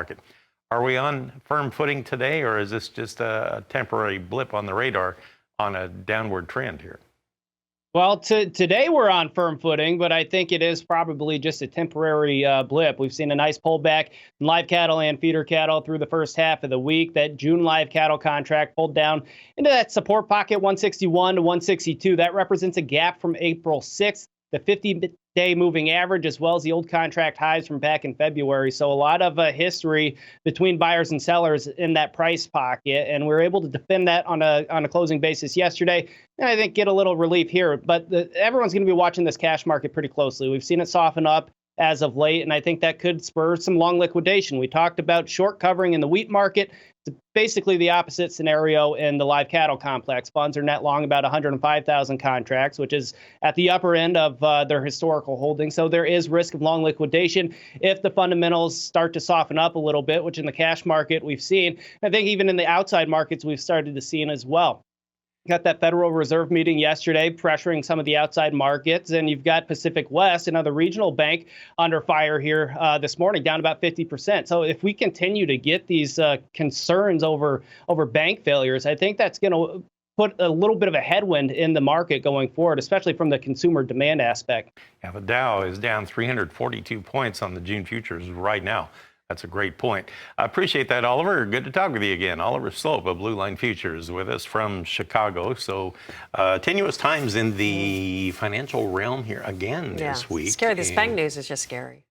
market. Are we on firm footing today, or is this just a temporary blip on the radar on a downward trend here? Well, today we're on firm footing, but I think it is probably just a temporary blip. We've seen a nice pullback in live cattle and feeder cattle through the first half of the week. That June live cattle contract pulled down into that support pocket, 161 to 162. That represents a gap from April 6th. The 50-day moving average, as well as the old contract highs from back in February. So a lot of history between buyers and sellers in that price pocket, and we were able to defend that on a closing basis yesterday, and I think get a little relief here. But everyone's going to be watching this cash market pretty closely. We've seen it soften up as of late, and I think that could spur some long liquidation. We talked about short covering in the wheat market. It's basically the opposite scenario in the live cattle complex. Funds are net long about 105,000 contracts, which is at the upper end of their historical holdings. So there is risk of long liquidation if the fundamentals start to soften up a little bit, which in the cash market we've seen. I think even in the outside markets we've started to see as well. Got that Federal Reserve meeting yesterday pressuring some of the outside markets, and you've got Pacific West, another regional bank, under fire here this morning, down about 50%. So if we continue to get these concerns over bank failures, I think that's going to put a little bit of a headwind in the market going forward, especially from the consumer demand aspect. Yeah, the Dow is down 342 points on the June futures right now. That's a great point. I appreciate that, Oliver. Good to talk with you again. Oliver Slope of Blue Line Futures with us from Chicago. So tenuous times in the financial realm here again this week. Scary. This bank news is just scary.